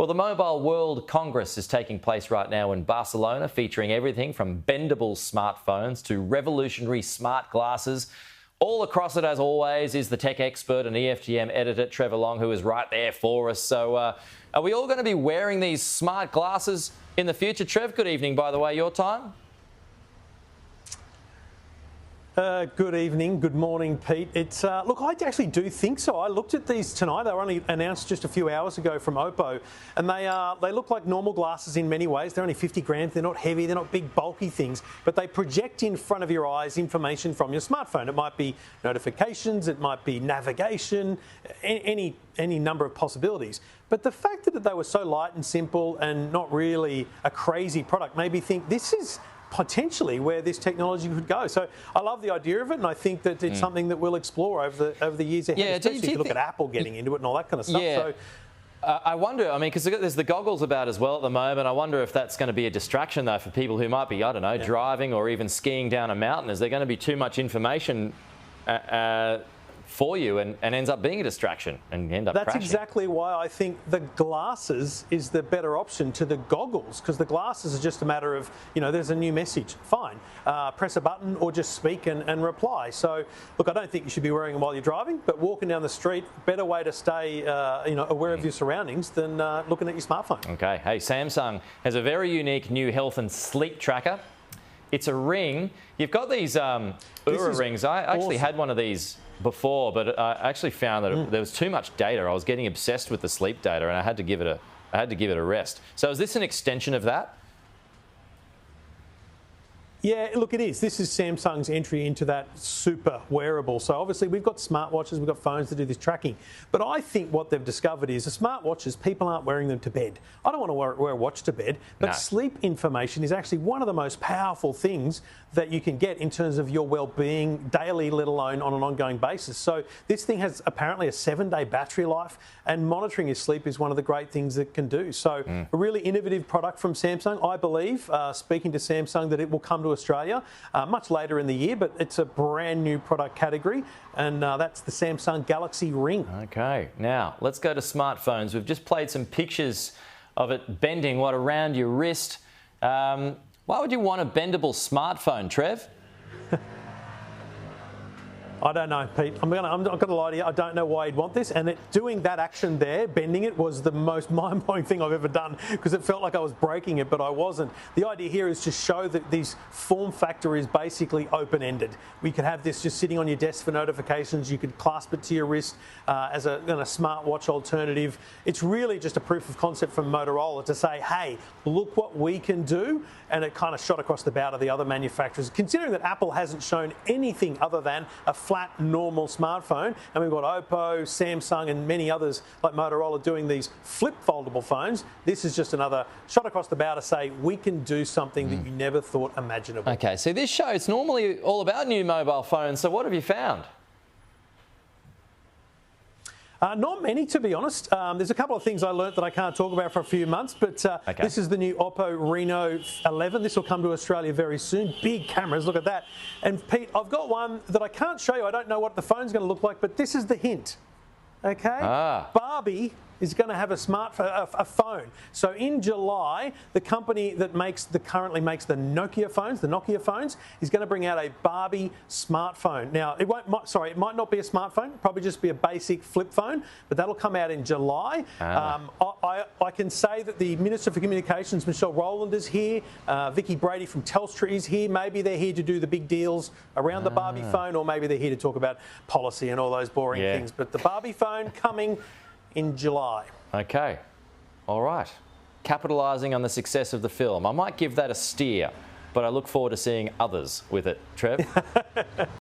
Well, the Mobile World Congress is taking place right now in Barcelona, featuring everything from bendable smartphones to revolutionary smart glasses. All across it, as always, is the tech expert and EFTM editor Trevor Long, who is right there for us. So are we all going to be wearing these smart glasses in the future? Trev, good evening, by the way, your time. Good evening, good morning, Pete. It's look, I actually do think so. I looked at these tonight. They were only announced just a few hours ago from Oppo, and they look like normal glasses in many ways. They're only 50 grams. They're not heavy. They're not big, bulky things, but they project in front of your eyes information from your smartphone. It might be notifications. It might be navigation. Any number of possibilities. But the fact that they were so light and simple and not really a crazy product made me think this is potentially where this technology could go. So I love the idea of it, and I think that it's something that we'll explore over the years ahead, especially if you look at Apple getting into it and all that kind of stuff. Yeah. So, I wonder, I mean, because there's the goggles about as well at the moment. I wonder if that's going to be a distraction, though, for people who might be, I don't know, driving or even skiing down a mountain. Is there going to be too much information for you and ends up being a distraction and end up crashing? That's exactly why I think the glasses is the better option to the goggles, because the glasses are just a matter of, there's a new message, fine, press a button or just speak and reply. So look, I don't think you should be wearing them while you're driving, but walking down the street, better way to stay aware of your surroundings than looking at your smartphone. Okay. Hey, Samsung has a very unique new health and sleep tracker. It's a ring. You've got these Oura rings. I actually had one of these before, but I actually found that there was too much data. I was getting obsessed with the sleep data, and I had to give it a rest. So is this an extension of that? Yeah, look, it is. This is Samsung's entry into that super wearable. So obviously we've got smartwatches, we've got phones to do this tracking. But I think what they've discovered is the smartwatches, people aren't wearing them to bed. I don't want to wear a watch to bed, but sleep information is actually one of the most powerful things that you can get in terms of your well-being daily, let alone on an ongoing basis. So this thing has apparently a 7-day battery life, and monitoring your sleep is one of the great things it can do. So a really innovative product from Samsung. I believe, speaking to Samsung, that it will come to Australia much later in the year, but it's a brand new product category, and that's the Samsung Galaxy Ring. Okay, now let's go to smartphones. We've just played some pictures of it bending around your wrist. Why would you want a bendable smartphone, Trev? I don't know, Pete. I'm not going to lie to you. I don't know why he'd want this. And doing that action there, bending it, was the most mind-blowing thing I've ever done, because it felt like I was breaking it, but I wasn't. The idea here is to show that this form factor is basically open-ended. We could have this just sitting on your desk for notifications. You could clasp it to your wrist as a smartwatch alternative. It's really just a proof of concept from Motorola to say, hey, look what we can do. And it kind of shot across the bow to the other manufacturers, considering that Apple hasn't shown anything other than a flat, normal smartphone. And we've got Oppo, Samsung, and many others like Motorola doing these flip foldable phones. This is just another shot across the bow to say we can do something that you never thought imaginable. Okay, so this show is normally all about new mobile phones. So what have you found? Not many, to be honest. There's a couple of things I learnt that I can't talk about for a few months, but this is the new Oppo Reno 11. This will come to Australia very soon. Big cameras, look at that. And Pete, I've got one that I can't show you. I don't know what the phone's going to look like, but this is the hint. Okay? Barbie is going to have a phone. So in July, the company that currently makes the Nokia phones, is going to bring out a Barbie smartphone. Now, it might not be a smartphone, probably just be a basic flip phone, but that'll come out in July. I can say that the Minister for Communications, Michelle Rowland, is here. Vicky Brady from Telstra is here. Maybe they're here to do the big deals around the Barbie phone, or maybe they're here to talk about policy and all those boring things. But the Barbie phone coming in July. Okay. All right. Capitalising on the success of the film. I might give that a steer, but I look forward to seeing others with it. Trev?